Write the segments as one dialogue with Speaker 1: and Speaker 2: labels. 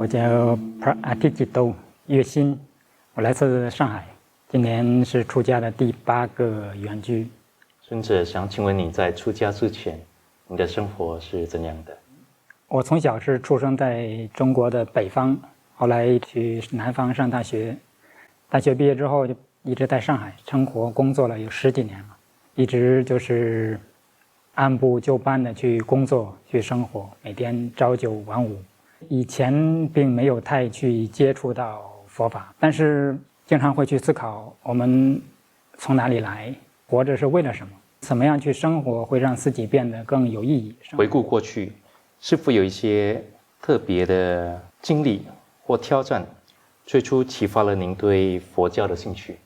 Speaker 1: 我叫阿蒂吉都月薪，我来自上海，今年是出家的第8个圆居。
Speaker 2: 尊者，想请问你在出家之前，你的生活是怎样的？
Speaker 1: 我从小是出生在中国的北方，后来去南方上大学，大学毕业之后就一直在上海生活工作了有10几年了，一直就是按部就班的去工作去生活，每天朝9晚5。以前并没有太去接触到佛法，但是经常会去思考我们从哪里来，活着是为了什么，怎么样去生活会让自己变得更有意义。
Speaker 2: 回顾过去，是否有一些特别的经历或挑战，最初启发了您对佛教的兴趣？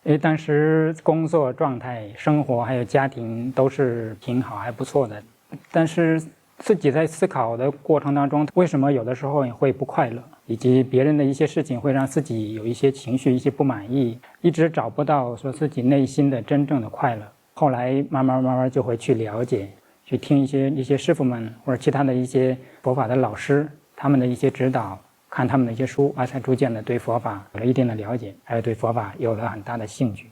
Speaker 1: 因为当时工作状态、生活还有家庭都是挺好还不错的，但是自己在思考的过程当中，为什么有的时候也会不快乐，以及别人的一些事情会让自己有一些情绪、一些不满意，一直找不到说自己内心的真正的快乐。后来慢慢就会去了解，去听一些师父们或者其他的一些佛法的老师他们的一些指导，看他们的一些书，才逐渐的对佛法有了一定的了解，还有对佛法有了很大的兴趣。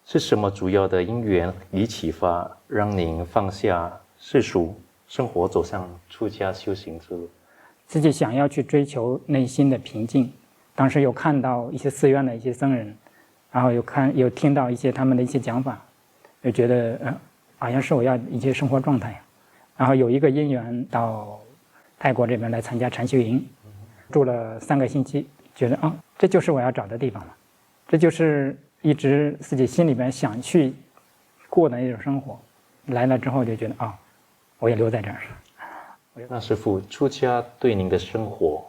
Speaker 2: 是什么主要的因缘与启发，让您放下世俗生活，走上出家修行之路？
Speaker 1: 自己想要去追求内心的平静，当时有看到一些寺院的一些僧人，然后有听到一些他们的一些讲法，就觉得好像是我要一些生活状态。然后有一个因缘到泰国这边来参加禅修营，住了3个星期，觉得这就是我要找的地方了，这就是一直自己心里边想去过的那种生活。来了之后就觉得我也留在这儿。
Speaker 2: 那师父，出家对您的生活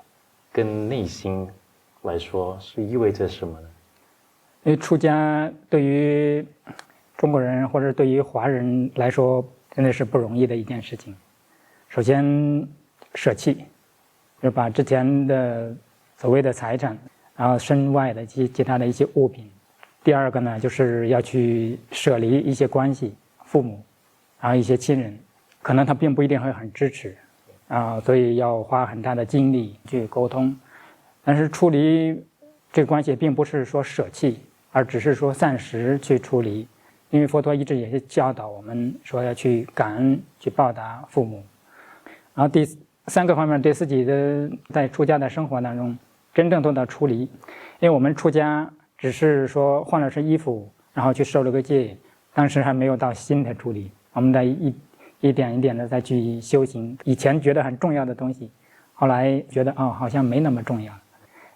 Speaker 2: 跟内心来说是意味着什么呢？
Speaker 1: 因为出家对于中国人或者对于华人来说真的是不容易的一件事情。首先舍弃，就把之前的所谓的财产，然后身外的其他的一些物品。第二个呢，就是要去舍离一些关系，父母，然后一些亲人，可能他并不一定会很支持所以要花很大的精力去沟通。但是处理这个关系并不是说舍弃，而只是说暂时去处理。因为佛陀一直也是教导我们说要去感恩，去报答父母。然后第3个方面，对自己的在出家的生活当中真正做到处理。因为我们出家只是说换了身衣服，然后去受了个戒，当时还没有到心的处理，我们在一点一点的再去修行。以前觉得很重要的东西，后来觉得好像没那么重要。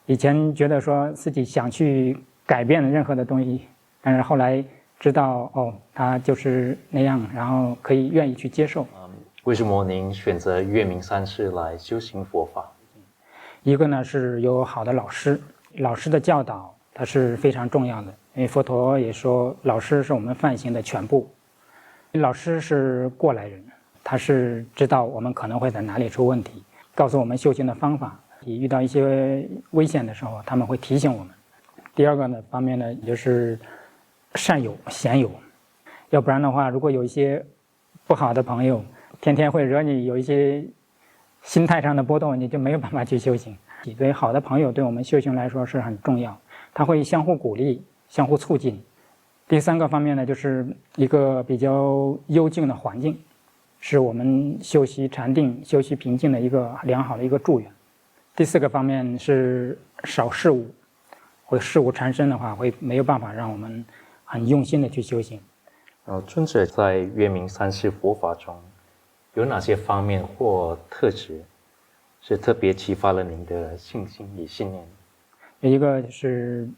Speaker 1: 以前觉得说自己想去改变任何的东西，但是后来知道它就是那样，然后可以愿意去接受。
Speaker 2: 为什么您选择月明山寺来修行佛法？
Speaker 1: 一个呢是有好的老师，老师的教导它是非常重要的。因为佛陀也说，老师是我们梵行的全部。老师是过来人，他是知道我们可能会在哪里出问题，告诉我们修行的方法。遇到一些危险的时候，他们会提醒我们。第二个呢方面呢，也就是善友贤友，要不然的话，如果有一些不好的朋友，天天会惹你有一些心态上的波动，你就没有办法去修行。所以好的朋友对我们修行来说是很重要，他会相互鼓励，相互促进。第3个方面呢，就是一个比较幽静的环境，是我们修习禅定、修习平静的一个良好的一个助缘。第4个方面是少事物，或者事物缠身的话，会没有办法让我们很用心的去修行。
Speaker 2: 尊者在月明山寺佛法中，有哪些方面或特质是特别启发了您的信心与信念？
Speaker 1: 有一个就是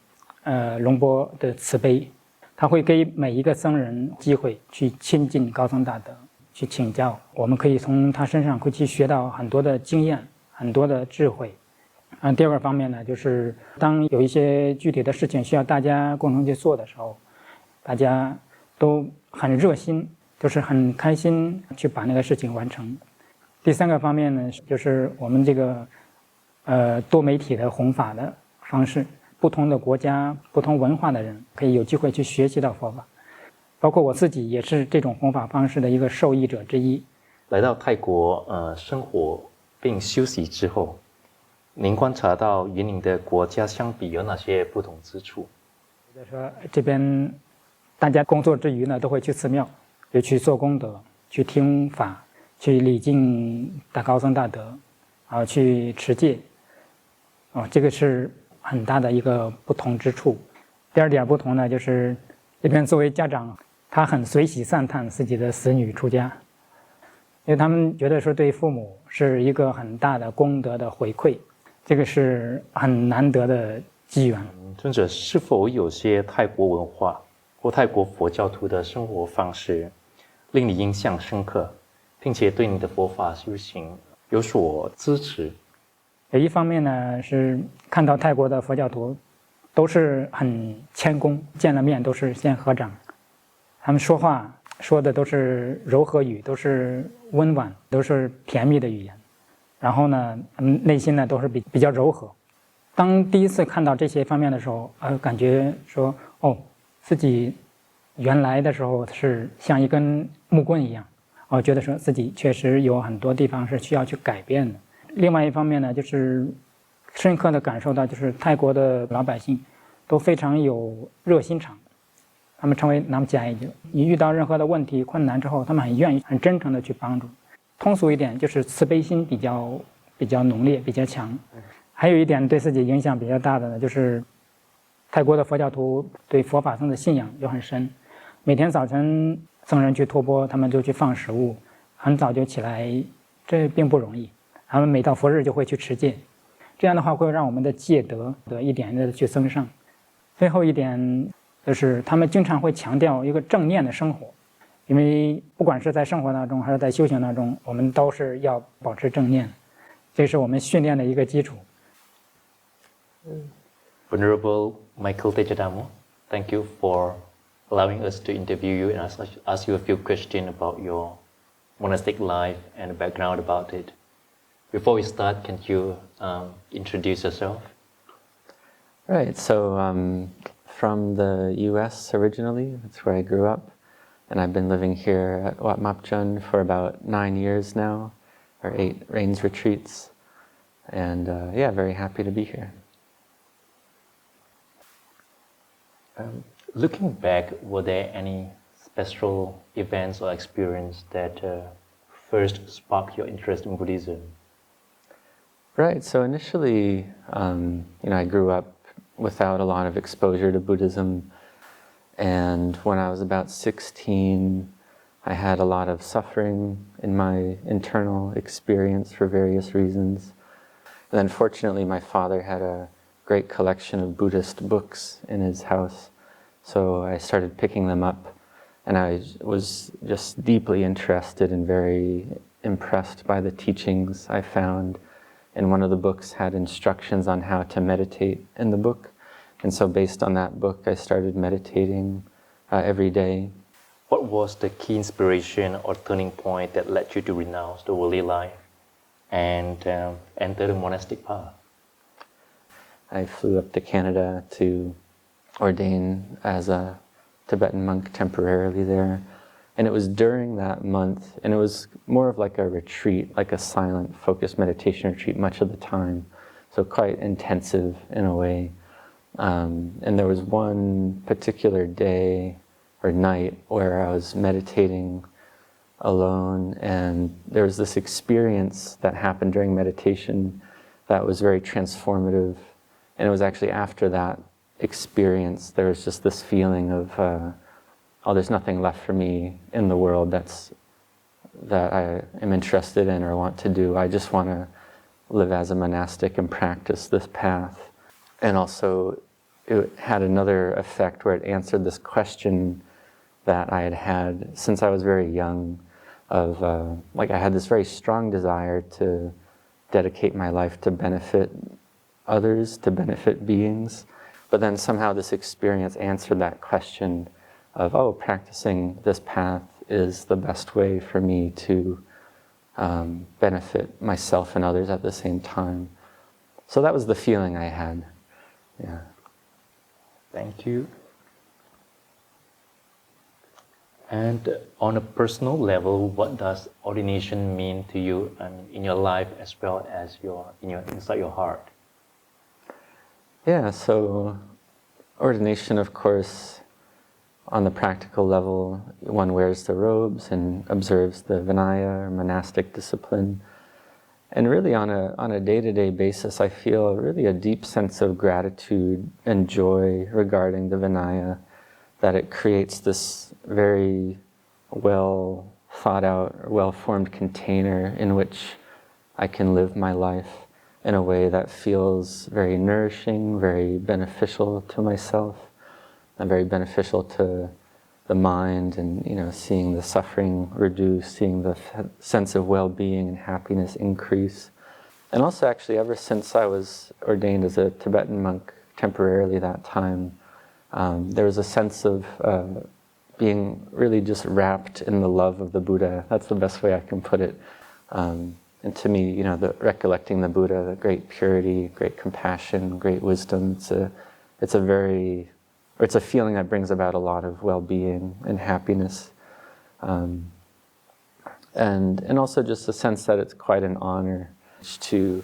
Speaker 1: 龙波的慈悲，他会给每一个僧人机会去亲近高僧大德，去请教。我们可以从他身上会去学到很多的经验，很多的智慧。第2个方面呢，就是当有一些具体的事情需要大家共同去做的时候，大家都很热心，就是很开心去把那个事情完成。第3个方面呢，就是我们这个多媒体的弘法的方式，不同的国家、不同文化的人可以有机会去学习到佛法，包括我自己也是这种弘法方式的一个受益者之一。
Speaker 2: 来到泰国生活并休息之后，您观察到与您的国家相比有哪些不同之处？
Speaker 1: 比如说这边大家工作之余呢，都会去寺庙，就去做功德，去听法，去礼敬大高僧大德，然后去持戒。这个是很大的一个不同之处。第二点不同呢，就是这边作为家长，他很随喜赞叹自己的子女出家，因为他们觉得说对父母是一个很大的功德的回馈，这个是很难得的机缘。
Speaker 2: 尊者，是否有些泰国文化或泰国佛教徒的生活方式令你印象深刻，并且对你的佛法修行有所支持？
Speaker 1: 一方面呢，是看到泰国的佛教徒都是很谦恭，见了面都是先合掌，他们说话说的都是柔和语，都是温婉，都是甜蜜的语言，然后呢，内心呢都是比较柔和。当第一次看到这些方面的时候，感觉说自己原来的时候是像一根木棍一样，觉得说自己确实有很多地方是需要去改变的。另外一方面呢，就是深刻的感受到，就是泰国的老百姓都非常有热心肠，他们称为南加一，你遇到任何的问题困难之后，他们很愿意很真诚的去帮助。通俗一点就是慈悲心比较浓烈，比较强。还有一点对自己影响比较大的呢，就是泰国的佛教徒对佛法僧的信仰又很深，每天早晨僧人去托钵，他们就去放食物，很早就起来，这并不容易。他们每到佛日就会去持戒，这样的话会让我们的戒德一点的去增上。最后一点就是他们经常会强调一个正念的生活，因为不管是在生活当中还是在修行当中，我们都是要保持正念，这是我们训练的一个基础。
Speaker 2: Venerable Michael Tejadamo, thank you for allowing us to interview you and ask you a few questions about your monastic life and the background about it. Before we start, can you introduce yourself?
Speaker 3: Right, so from the US originally, that's where I grew up, and I've been living here at Wat Mapchun for about 9 years now, or 8 rains retreats, and very happy to be here.
Speaker 2: Looking back, were there any special events or experience that first sparked your interest in Buddhism?
Speaker 3: Right, so initially, I grew up without a lot of exposure to Buddhism, and when I was about 16, I had a lot of suffering in my internal experience for various reasons. And then fortunately, my father had a great collection of Buddhist books in his house, so I started picking them up, and I was just deeply interested and very impressed by the teachings I found. And one of the books had instructions on how to meditate in the book. And so based on that book, I started meditating every day.
Speaker 2: What was the key inspiration or turning point that led you to renounce the worldly life and enter the monastic path?
Speaker 3: I flew up to Canada to ordain as a Tibetan monk temporarily there. And it was during that month, and it was more of like a retreat, like a silent, focused meditation retreat much of the time. So quite intensive in a way. And there was one particular day or night where I was meditating alone, and there was this experience that happened during meditation that was very transformative. And it was actually after that experience, there was just this feeling of, there's nothing left for me in the world that I am interested in or want to do. I just want to live as a monastic and practice this path. And also, it had another effect where it answered this question that I had had since I was very young of, I had this very strong desire to dedicate my life to benefit others, to benefit beings. But then somehow this experience answered that question of, practicing this path is the best way for me to benefit myself and others at the same time. So that was the feeling I had. Yeah.
Speaker 2: Thank you. And on a personal level, what does ordination mean to you in your life as well as inside your heart?
Speaker 3: Yeah, so ordination, of course, on the practical level, one wears the robes and observes the Vinaya, or monastic discipline. And really on a day-to-day basis, I feel really a deep sense of gratitude and joy regarding the Vinaya, that it creates this very well thought out, well-formed container in which I can live my life in a way that feels very nourishing, very beneficial to myself, and very beneficial to the mind, and seeing the suffering reduce, seeing the sense of well-being and happiness increase. And also actually ever since I was ordained as a Tibetan monk temporarily that time, there was a sense of being really just wrapped in the love of the Buddha. That's the best way I can put it. And to me, recollecting the Buddha, the great purity, great compassion, great wisdom, it's a feeling that brings about a lot of well-being and happiness. And also just a sense that it's quite an honor to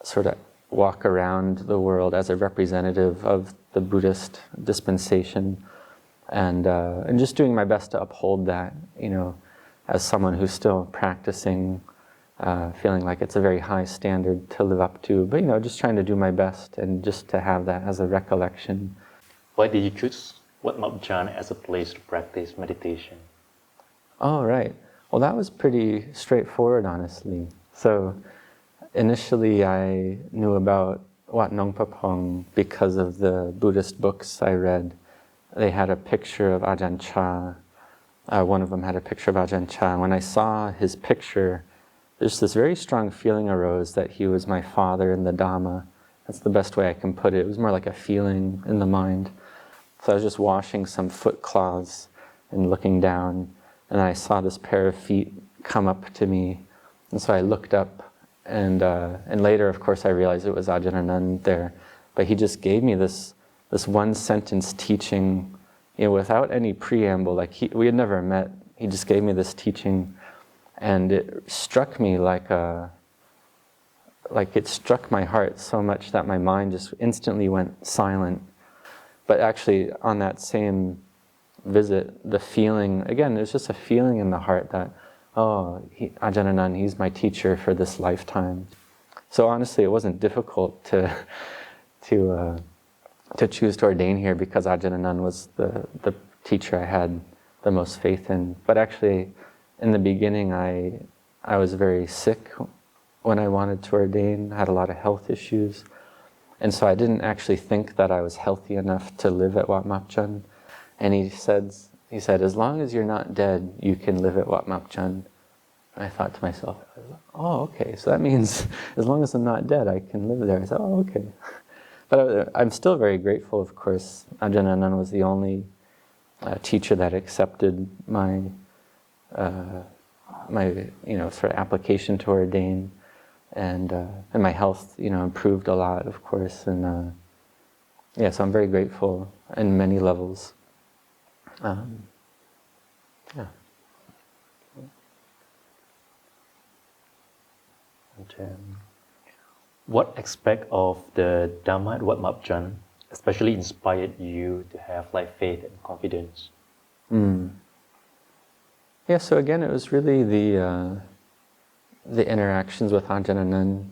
Speaker 3: sort of walk around the world as a representative of the Buddhist dispensation, and just doing my best to uphold that, as someone who's still practicing, feeling like it's a very high standard to live up to, but just trying to do my best and just to have that as a recollection.
Speaker 2: Why did you choose Wat Map Jan as a place to practice meditation?
Speaker 3: Oh, right. Well, that was pretty straightforward, honestly. So initially I knew about Wat Nong Papong because of the Buddhist books I read. They had a picture of Ajahn Chah. One of them had a picture of Ajahn Chah. When I saw his picture, there's this very strong feeling arose that he was my father in the Dhamma. That's the best way I can put it. It was more like a feeling in the mind. So I was just washing some foot cloths and looking down, and I saw this pair of feet come up to me. And so I looked up, and later, of course, I realized it was Ajahn Anand there. But he just gave me this one sentence teaching, without any preamble. Like we had never met. He just gave me this teaching, and it struck me like it struck my heart so much that my mind just instantly went silent. But actually, on that same visit, the feeling, again, there's just a feeling in the heart that, Ajahn Anand, he's my teacher for this lifetime. So honestly, it wasn't difficult to choose to ordain here because Ajahn Anand was the teacher I had the most faith in. But actually, in the beginning, I was very sick when I wanted to ordain. I had a lot of health issues. And so I didn't actually think that I was healthy enough to live at Wat Map Jan. And he said, as long as you're not dead, you can live at Wat Map Jan. And I thought to myself, oh, okay, so that means as long as I'm not dead, I can live there. I said, oh, okay. But I'm still very grateful, of course. Ajahn Anand was the only teacher that accepted my sort of application to ordain. And my health, improved a lot, of course, and so I'm very grateful in many levels.
Speaker 2: What aspect of the Dhamma at Wat Map Jan especially inspired you to have faith and confidence?
Speaker 3: Yeah, so again, it was really the interactions with Ajahn Anand.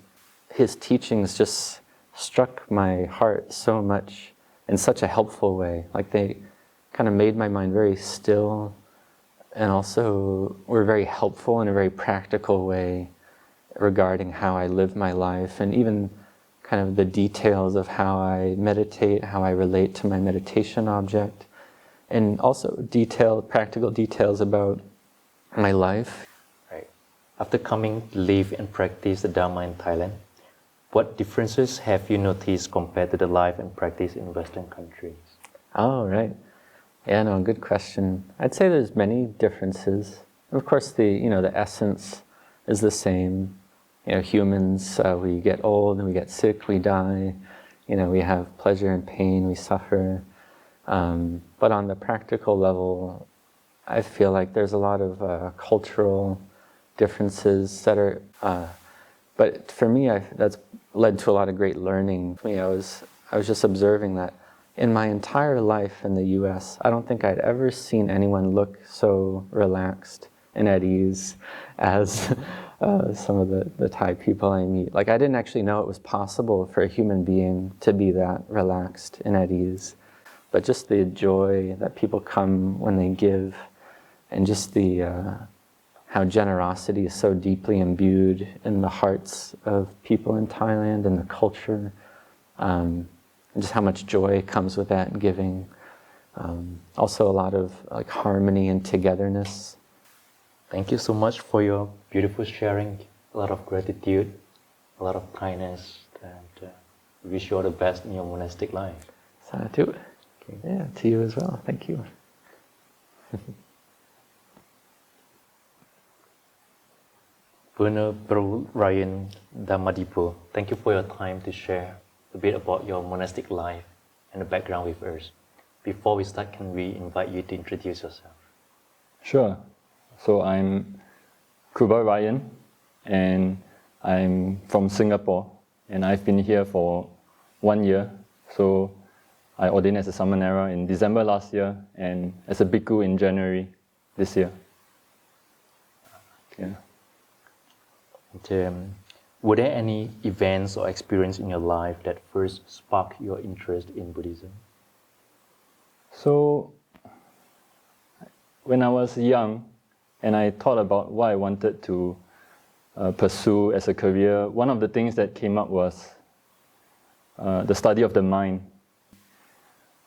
Speaker 3: His teachings just struck my heart so much in such a helpful way. Like they kind of made my mind very still, and also were very helpful in a very practical way regarding how I live my life, and even kind of the details of how I meditate, how I relate to my meditation object, and also practical details about my life.
Speaker 2: Right. After coming to live and practice the Dhamma in Thailand, what differences have you noticed compared to the life and practice in Western countries?
Speaker 3: Oh, right. Yeah, no, good question. I'd say there's many differences. Of course, the essence is the same. Humans, we get old and we get sick, we die. We have pleasure and pain, we suffer. But on the practical level, I feel like there's a lot of cultural differences that are. But for me, that's led to a lot of great learning. For me, I was I was just observing that in my entire life in the US, I don't think I'd ever seen anyone look so relaxed and at ease as some of the Thai people I meet. Like, I didn't actually know it was possible for a human being to be that relaxed and at ease. But just the joy that people come when they give, and just the how generosity is so deeply imbued in the hearts of people in Thailand and the culture, and just how much joy comes with that giving. Also a lot of like harmony and togetherness.
Speaker 2: Thank you so much for your beautiful sharing. A lot of gratitude, a lot of kindness, and wish you all the best in your monastic life.
Speaker 3: Sadhu. Yeah, to you as well. Thank you.
Speaker 2: Venerable Ryan Damadipo, thank you for your time to share a bit about your monastic life and the background with us. Before we start, can we invite you to introduce yourself?
Speaker 4: Sure. So I'm Kruba Ryan, and I'm from Singapore, and I've been here for 1 year. So I ordained as a Samanera in December last year, and as a Bhikkhu in January this year. Yeah.
Speaker 2: And, were there any events or experience in your life that first sparked your interest in Buddhism?
Speaker 4: So when I was young, and I thought about what I wanted to pursue as a career, one of the things that came up was the study of the mind.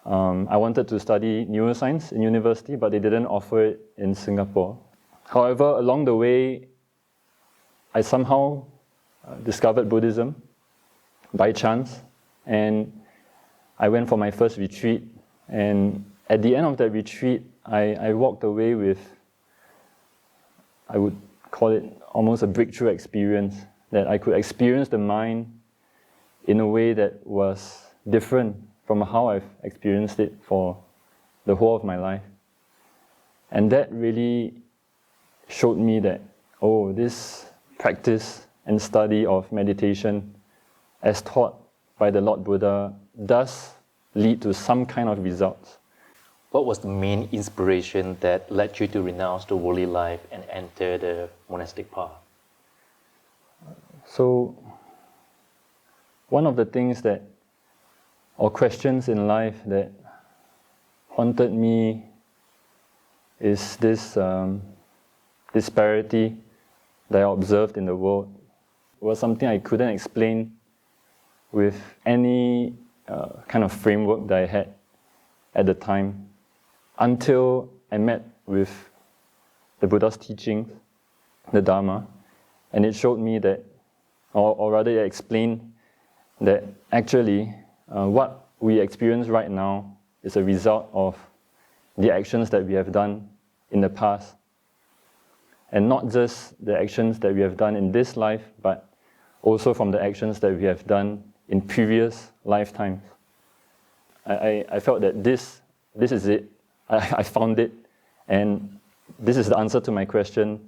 Speaker 4: I wanted to study neuroscience in university, but they didn't offer it in Singapore. However, along the way, I somehow discovered Buddhism by chance, and I went for my first retreat, and at the end of that retreat, I walked away with, I would call it almost a breakthrough experience, that I could experience the mind in a way that was different from how I've experienced it for the whole of my life. And that really showed me that, oh, this practice and study of meditation as taught by the Lord Buddha does lead to some kind of results.
Speaker 2: What was the main inspiration that led you to renounce the worldly life and enter the monastic path?
Speaker 4: So, one of the things that, or questions in life that haunted me is this disparity that I observed in the world. It was something I couldn't explain with any kind of framework that I had at the time, until I met with the Buddha's teachings, the Dharma, and it showed me that, or rather it explained that actually what we experience right now is a result of the actions that we have done in the past. And not just the actions that we have done in this life, but also from the actions that we have done in previous lifetimes. I felt that this is it. I found it, and this is the answer to my question.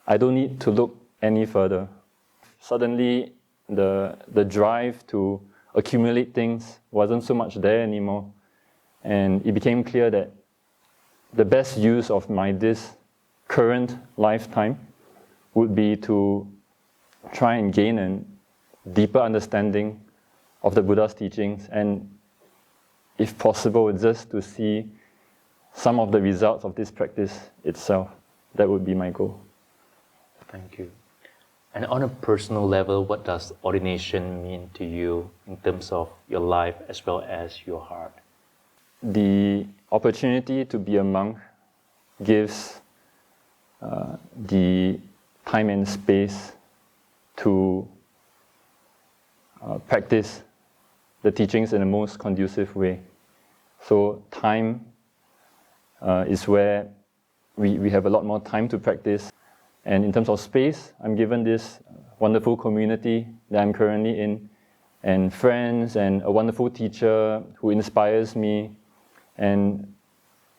Speaker 4: I don't need to look any further. Suddenly, the drive to accumulate things wasn't so much there anymore, and it became clear that the best use of this current lifetime would be to try and gain a deeper understanding of the Buddha's teachings, and if possible, just to see some of the results of this practice itself. That would be my goal.
Speaker 2: Thank you. And on a personal level, what does ordination mean to you in terms of your life as well as your heart?
Speaker 4: The opportunity to be a monk gives the time and space to practice the teachings in the most conducive way. So time is where we have a lot more time to practice. And in terms of space, I'm given this wonderful community that I'm currently in, and friends, and a wonderful teacher who inspires me, and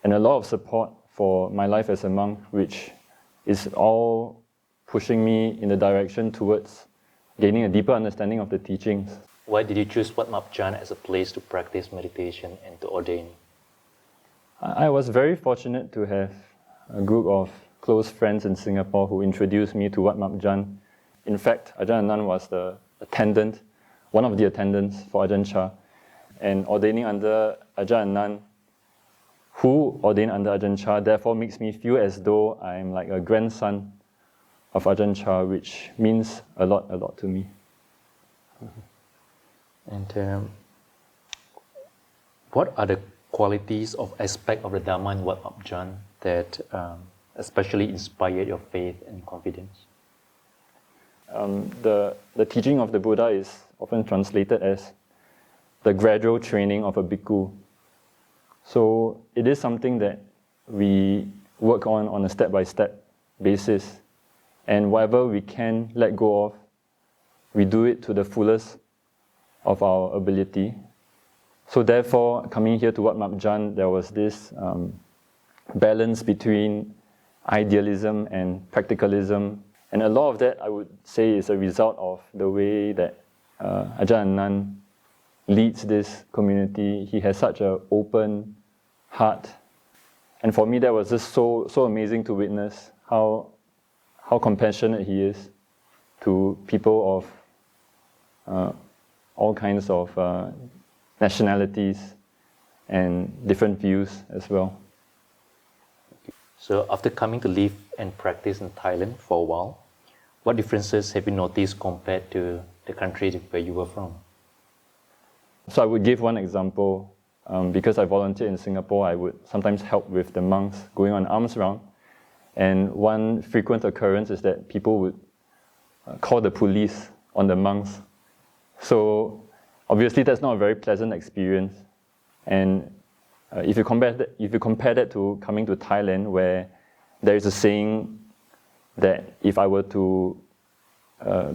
Speaker 4: a lot of support for my life as a monk, which is all pushing me in the direction towards gaining a deeper understanding of the teachings.
Speaker 2: Why did you choose Wat Map Jan as a place to practice meditation and to ordain?
Speaker 4: I was very fortunate to have a group of close friends in Singapore who introduced me to Wat Map Jan. In fact, Ajahn Anan was the attendant, one of the attendants for Ajahn Chah, and ordaining under Ajahn Anan, who ordained under Ajahn Chah, therefore makes me feel as though I'm like a grandson of Ajahn Chah, which means a lot to me.
Speaker 2: And what are the qualities of aspect of the Dhamma in Wat Map Jan that especially inspired your faith and confidence?
Speaker 4: The teaching of the Buddha is often translated as the gradual training of a bhikkhu. So it is something that we work on a step-by-step basis. And whatever we can let go of, we do it to the fullest of our ability. So therefore, coming here to Wat Map Jan, there was this balance between idealism and practicalism. And a lot of that, I would say, is a result of the way that Ajahn Anan leads this community. He has such an open heart. And for me, that was just so amazing to witness how compassionate he is to people of all kinds of nationalities and different views as well.
Speaker 2: So after coming to live and practice in Thailand for a while, what differences have you noticed compared to the country where you were from?
Speaker 4: So I would give one example. Because I volunteered in Singapore, I would sometimes help with the monks going on alms round. And one frequent occurrence is that people would call the police on the monks. So obviously that's not a very pleasant experience. And if you compare that to coming to Thailand, where there is a saying that if I were to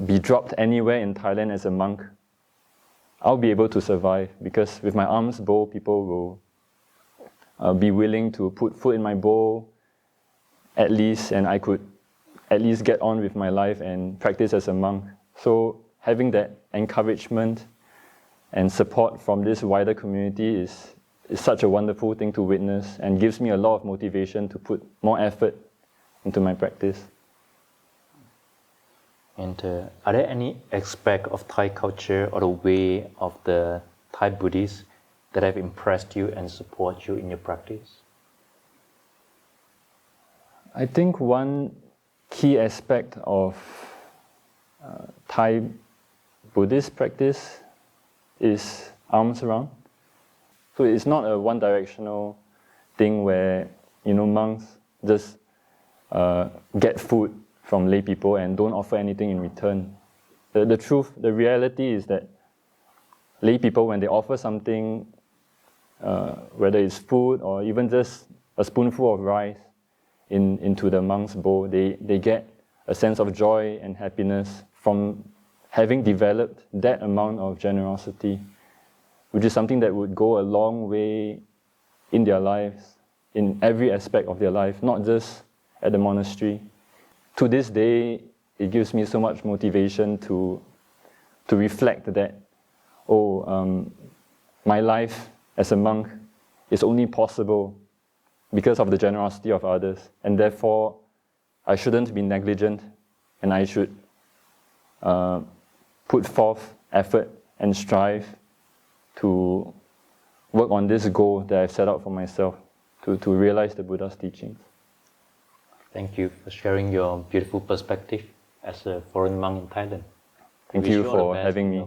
Speaker 4: be dropped anywhere in Thailand as a monk, I'll be able to survive, because with my alms bowl, people will be willing to put food in my bowl at least, and I could at least get on with my life and practice as a monk. So having that encouragement and support from this wider community is such a wonderful thing to witness, and gives me a lot of motivation to put more effort into my practice.
Speaker 2: And are there any aspect of Thai culture or the way of the Thai Buddhists that have impressed you and support you in your practice?
Speaker 4: I think one key aspect of Thai Buddhist practice is alms round. So it's not a one-directional thing where monks just get food from lay people and don't offer anything in return. The reality is that lay people, when they offer something, whether it's food or even just a spoonful of rice into the monk's bowl, they get a sense of joy and happiness from having developed that amount of generosity, which is something that would go a long way in their lives, in every aspect of their life, not just at the monastery. To this day, it gives me so much motivation to reflect that, my life as a monk is only possible because of the generosity of others, and therefore I shouldn't be negligent, and I should put forth effort and strive to work on this goal that I've set out for myself, to realize the Buddha's teachings.
Speaker 2: Thank you for sharing your beautiful perspective as a foreign monk in Thailand.
Speaker 4: Thank you for having me.
Speaker 5: It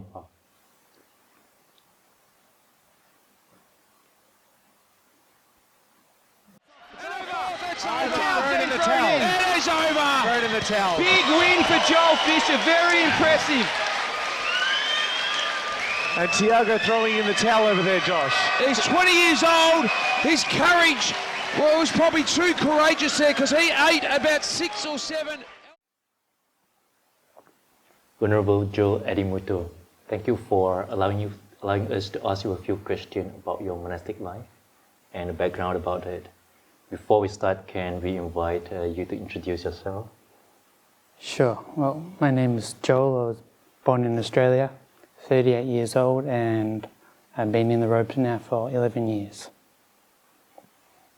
Speaker 5: is over. Thrown in the towel. Big win for Joel Fisher. Very impressive. And Tiago throwing in the towel over there, Josh. He's 20 years old. His courage, well, it was probably too courageous there, because he ate about 6 or 7.
Speaker 2: Venerable Joel Adimuto, thank you for allowing us to ask you a few questions about your monastic life and the background about it. Before we start, can we invite you to introduce yourself?
Speaker 6: Sure. Well, my name is Joel. I was born in Australia, 38 years old, and I've been in the robes now for 11 years.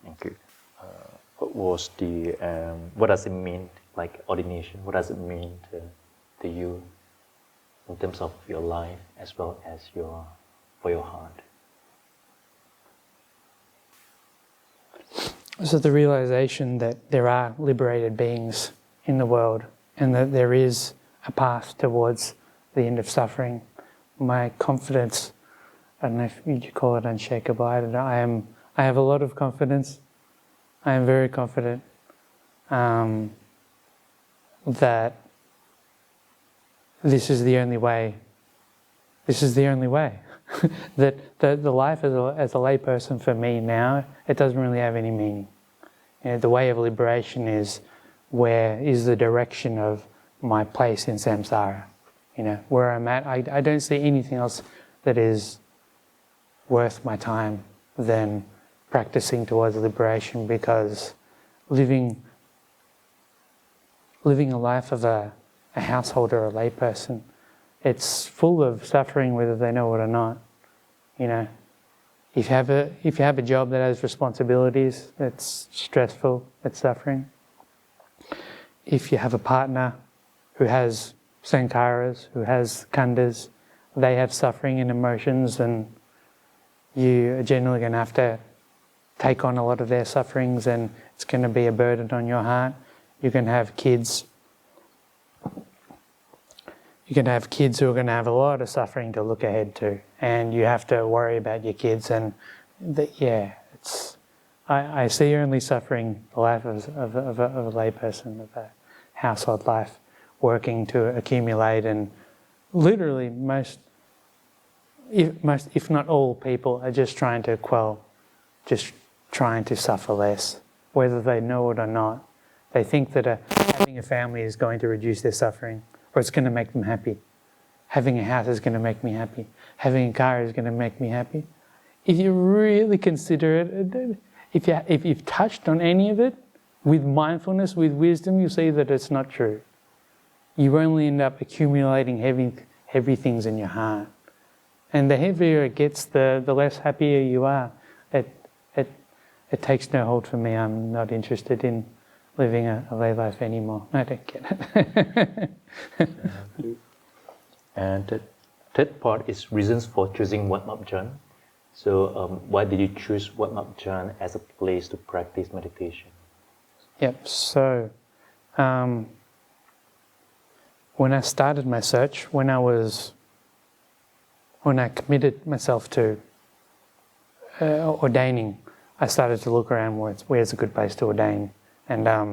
Speaker 2: Thank you. What was the what does it mean, like ordination? What does it mean to you in terms of your life as well as for your heart?
Speaker 6: So the realization that there are liberated beings in the world and that there is a path towards the end of suffering. My confidence, I don't know if you'd call it unshakable, I don't know, I have a lot of confidence. I am very confident that this is the only way. This is the only way. that the life as a layperson for me now, it doesn't really have any meaning. You know, the way of liberation is the direction of my place in samsara. You know, where I'm at, I don't see anything else that is worth my time than practicing towards liberation, because living a life of a householder or a layperson, it's full of suffering whether they know it or not. You know, if you have a job that has responsibilities, it's stressful, it's suffering. If you have a partner who has sankharas, who has khandhas, they have suffering and emotions, and you are generally going to have to take on a lot of their sufferings, and it's going to be a burden on your heart. You can have kids. You can have kids who are going to have a lot of suffering to look ahead to, and you have to worry about your kids. And I see only suffering the life of a layperson, of a household life, working to accumulate, and literally most, if not all people, are just trying to quell, just trying to suffer less, whether they know it or not. They think that having a family is going to reduce their suffering, or it's going to make them happy. Having a house is going to make me happy. Having a car is going to make me happy. If you really consider it, if you've touched on any of it, with mindfulness, with wisdom, you'll see that it's not true. You only end up accumulating heavy things in your heart. And the heavier it gets, the less happier you are. It takes no hold for me. I'm not interested in living a lay life anymore. I don't get it.
Speaker 2: And the third part is reasons for choosing Wat Map Jan. So why did you choose Wat Map Jan as a place to practice meditation?
Speaker 6: Yep, so when I started my search, when I committed myself to ordaining, I started to look around where's a good place to ordain. And I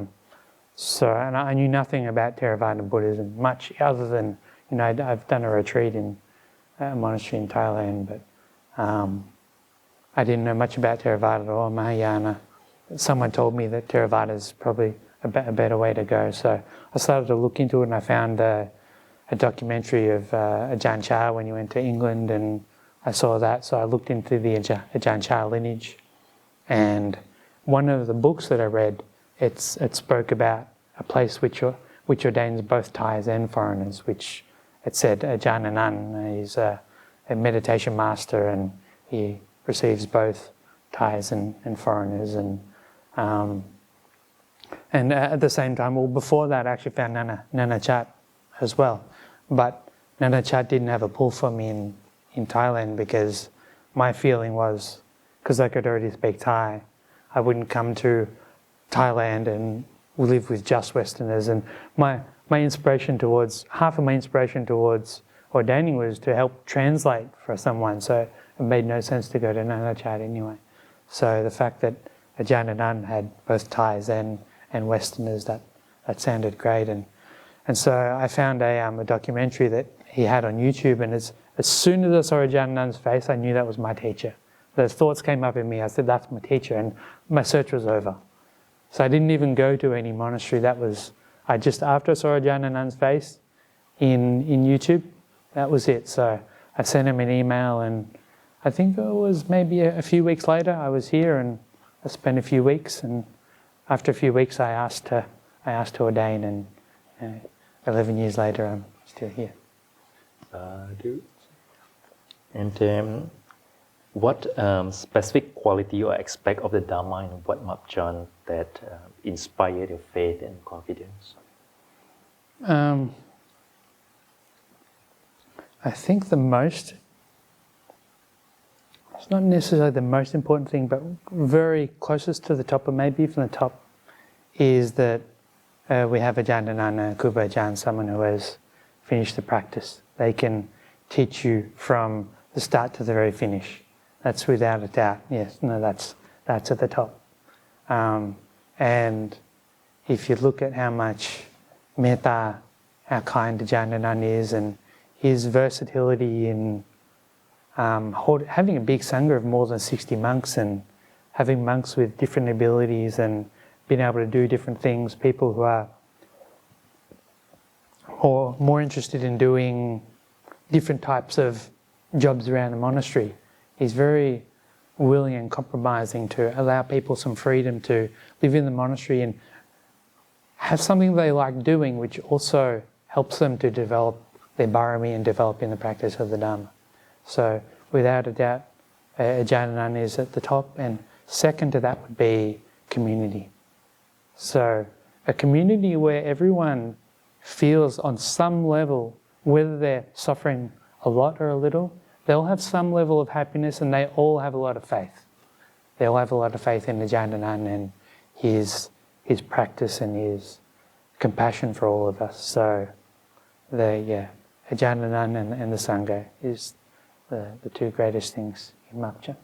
Speaker 6: knew nothing about Theravada Buddhism, much other than, you know, I've done a retreat in a monastery in Thailand, but I didn't know much about Theravada or Mahayana. Someone told me that Theravada is probably a better way to go. So I started to look into it, and I found a documentary of Ajahn Chah when he went to England, and I saw that. So I looked into the Ajahn Chah lineage. And one of the books that I read, it spoke about a place which ordains both Thais and foreigners, which it said Ajahn Anan is a meditation master, and he receives both Thais and foreigners. And at the same time, well, before that, I actually found Nana Chat as well. But Nana Chat didn't have a pull for me in Thailand, because my feeling was, because I could already speak Thai, I wouldn't come to Thailand and live with just Westerners. And half of my inspiration towards ordaining was to help translate for someone. So it made no sense to go to Nana Chat anyway. So the fact that Ajahn Anan had both Thais and Westerners, that sounded great. And so I found a documentary that he had on YouTube, and as soon as I saw Ajahn Anan's face, I knew that was my teacher. Those thoughts came up in me. I said, that's my teacher, and my search was over. So I didn't even go to any monastery. After I saw Ajahn Anan's face in YouTube, that was it. So I sent him an email, and I think it was maybe a few weeks later, I was here, and I spent a few weeks, and after a few weeks I asked to ordain, and 11 years later I'm still here.
Speaker 2: And what specific quality or aspect of the Dharma in Wat Mapchan that inspired your faith and confidence?
Speaker 6: I think it's not necessarily the most important thing, but very closest to the top, or maybe from the top, is that we have Ajahn Dhanana, Kuba Ajahn, someone who has finished the practice. They can teach you from the start to the very finish. That's without a doubt. Yes, no, that's at the top. And if you look at how much metta, how kind Ajahn Dhanana is, and his versatility in having a big sangha of more than 60 monks, and having monks with different abilities and being able to do different things, people who are more interested in doing different types of jobs around the monastery. He's very willing and compromising to allow people some freedom to live in the monastery and have something they like doing, which also helps them to develop their barami and develop in the practice of the Dharma. So without a doubt, Ajahn Dhanana is at the top, and second to that would be community. So a community where everyone feels on some level, whether they're suffering a lot or a little, they'll have some level of happiness, and they all have a lot of faith. They all have a lot of faith in Ajahn Dhanana and his practice and his compassion for all of us. So Ajahn Dhanana and the Sangha is the two greatest things in Mapchan.